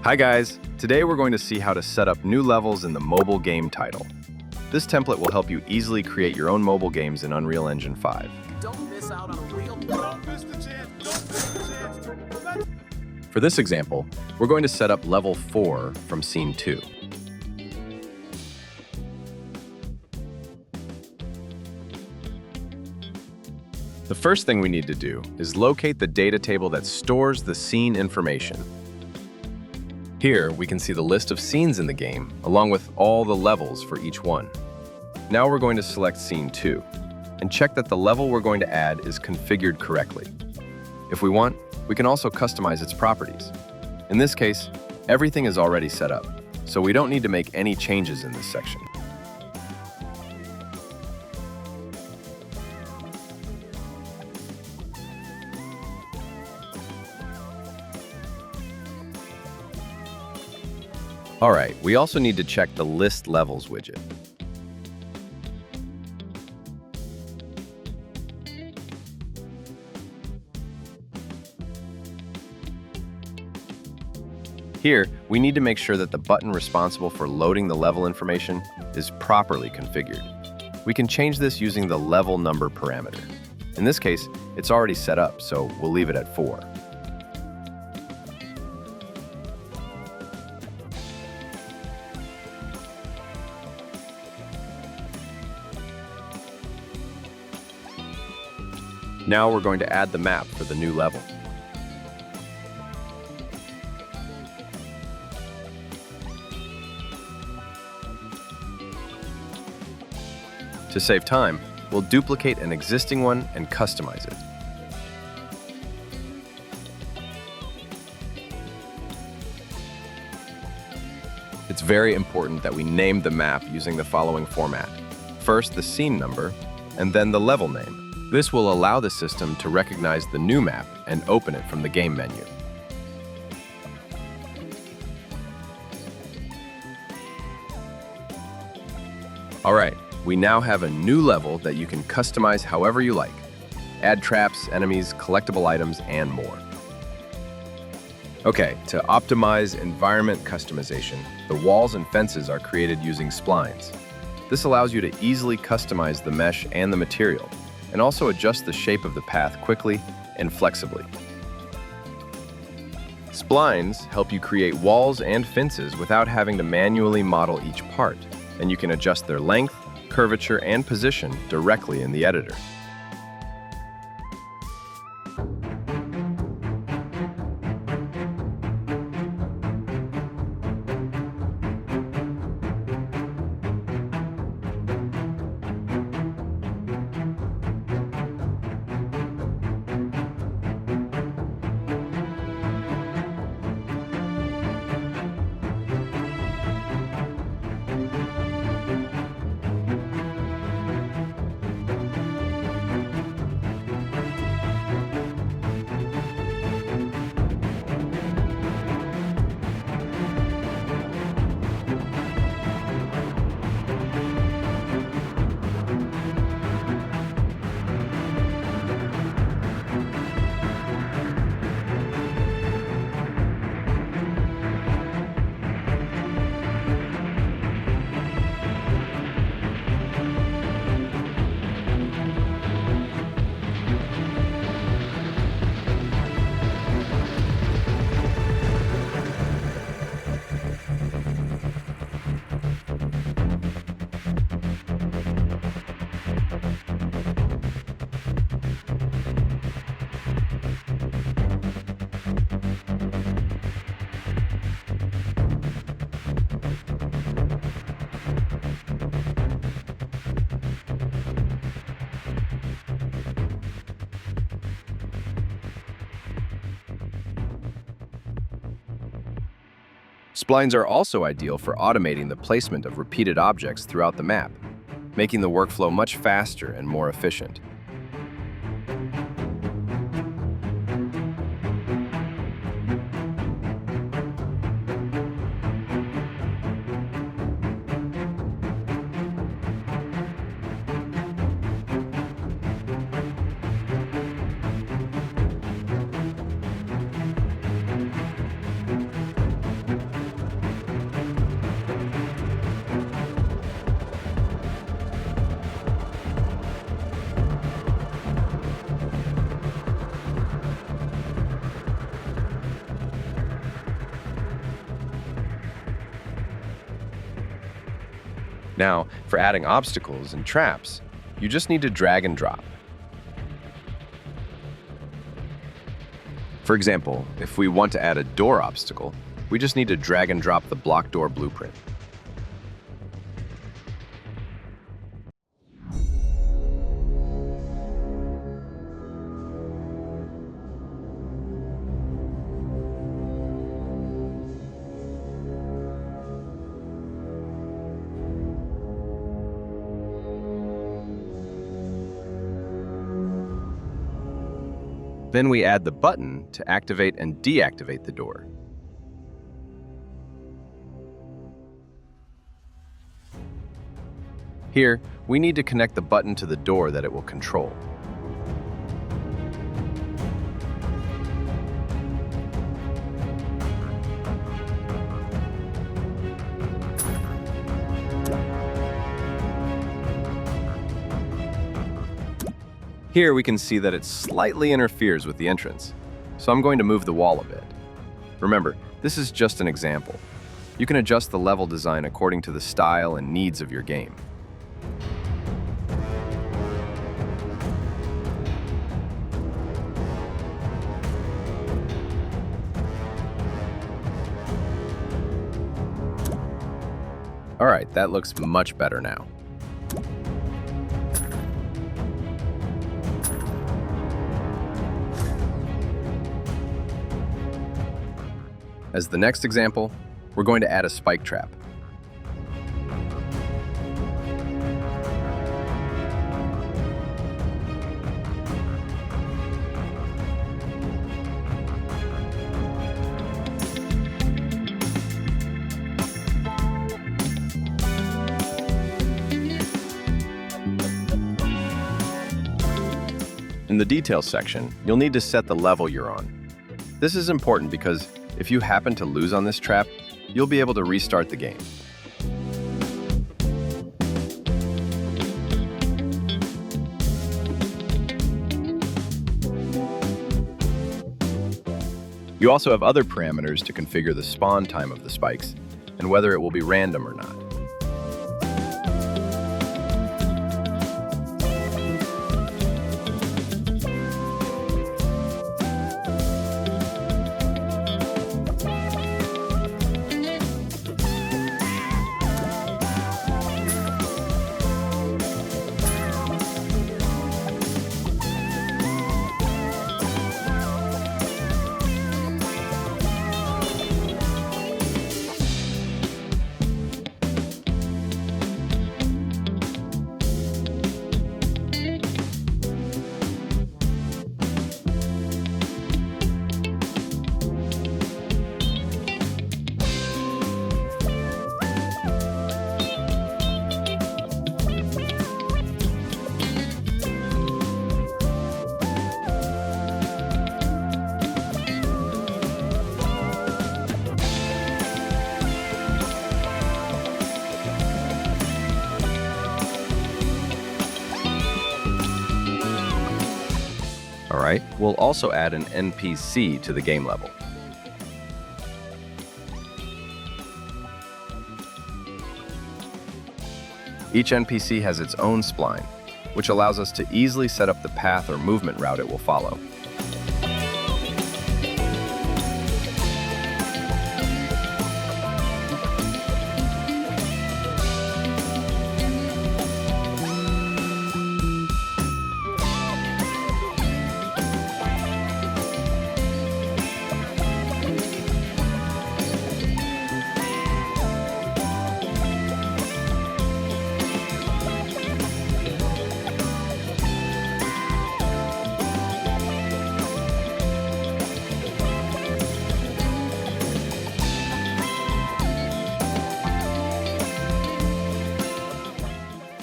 Hi guys! Today we're going to see how to set up new levels in the mobile game title. This template will help you easily create your own mobile games in Unreal Engine 5. Don't miss out on a real... Don't miss the chance! Don't miss the chance! For this example, we're going to set up level 4 from scene 2. The first thing we need to do is locate the data table that stores the scene information. Here, we can see the list of scenes in the game, along with all the levels for each one. Now we're going to select Scene 2, and check that the level we're going to add is configured correctly. If we want, we can also customize its properties. In this case, everything is already set up, so we don't need to make any changes in this section. Alright, we also need to check the List Levels widget. Here, we need to make sure that the button responsible for loading the level information is properly configured. We can change this using the level number parameter. In this case, it's already set up, so we'll leave it at 4. Now we're going to add the map for the new level. To save time, we'll duplicate an existing one and customize it. It's very important that we name the map using the following format. First, the scene number, and then the level name. This will allow the system to recognize the new map and open it from the game menu. Alright, we now have a new level that you can customize however you like. Add traps, enemies, collectible items, and more. Okay, to optimize environment customization, the walls and fences are created using splines. This allows you to easily customize the mesh and the material, and also adjust the shape of the path quickly and flexibly. Splines help you create walls and fences without having to manually model each part, and you can adjust their length, curvature, and position directly in the editor. Splines are also ideal for automating the placement of repeated objects throughout the map, making the workflow much faster and more efficient. Now, for adding obstacles and traps, you just need to drag and drop. For example, if we want to add a door obstacle, we just need to drag and drop the block door blueprint. Then we add the button to activate and deactivate the door. Here, we need to connect the button to the door that it will control. Here we can see that it slightly interferes with the entrance, so I'm going to move the wall a bit. Remember, this is just an example. You can adjust the level design according to the style and needs of your game. All right, that looks much better now. As the next example, we're going to add a spike trap. In the details section, you'll need to set the level you're on. This is important because if you happen to lose on this trap, you'll be able to restart the game. You also have other parameters to configure the spawn time of the spikes and whether it will be random or not. Alright, we'll also add an NPC to the game level. Each NPC has its own spline, which allows us to easily set up the path or movement route it will follow.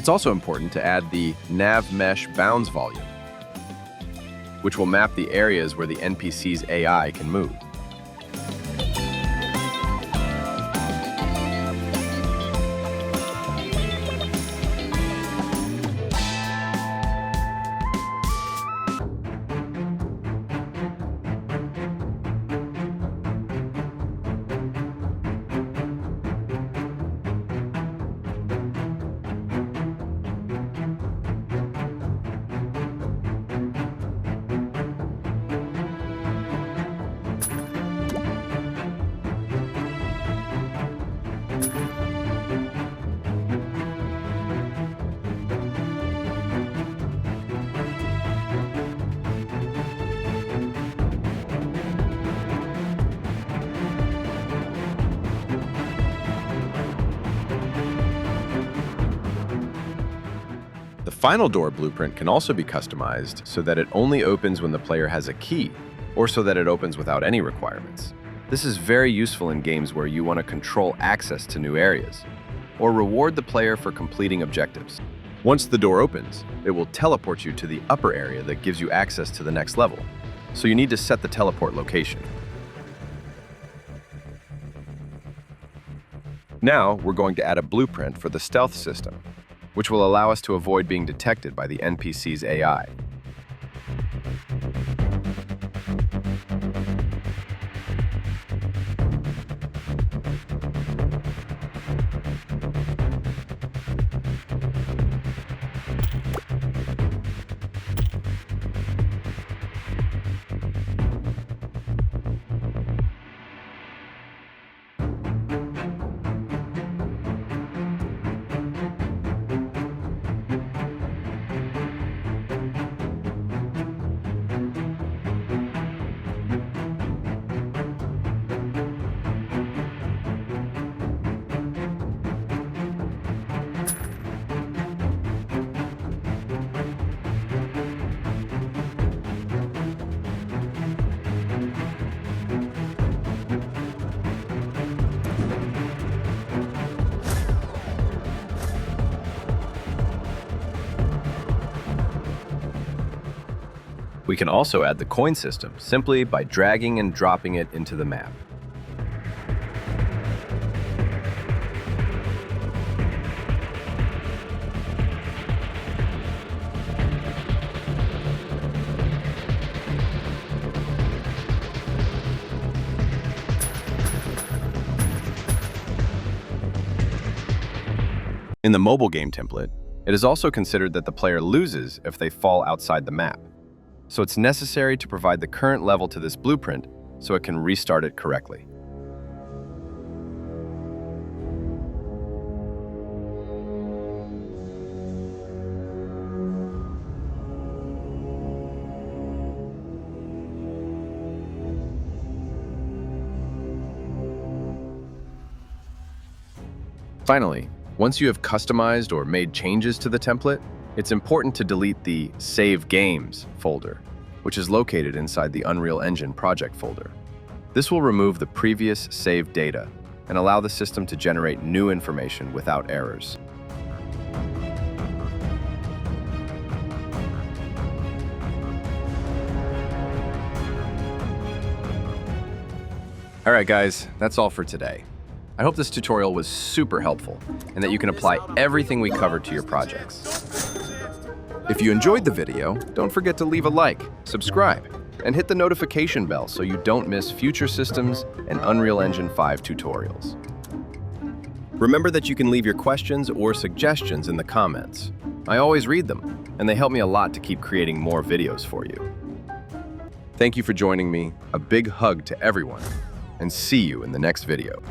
It's also important to add the nav mesh bounds volume, which will map the areas where the NPC's AI can move. The final door blueprint can also be customized so that it only opens when the player has a key, or so that it opens without any requirements. This is very useful in games where you want to control access to new areas, or reward the player for completing objectives. Once the door opens, it will teleport you to the upper area that gives you access to the next level, so you need to set the teleport location. Now, we're going to add a blueprint for the stealth system, which will allow us to avoid being detected by the NPC's AI. We can also add the coin system simply by dragging and dropping it into the map. In the mobile game template, it is also considered that the player loses if they fall outside the map. So it's necessary to provide the current level to this blueprint so it can restart it correctly. Finally, once you have customized or made changes to the template, it's important to delete the Save Games folder, which is located inside the Unreal Engine project folder. This will remove the previous saved data and allow the system to generate new information without errors. All right, guys, that's all for today. I hope this tutorial was super helpful and that you can apply everything we covered to your projects. If you enjoyed the video, don't forget to leave a like, subscribe, and hit the notification bell so you don't miss future systems and Unreal Engine 5 tutorials. Remember that you can leave your questions or suggestions in the comments. I always read them, and they help me a lot to keep creating more videos for you. Thank you for joining me, a big hug to everyone, and see you in the next video.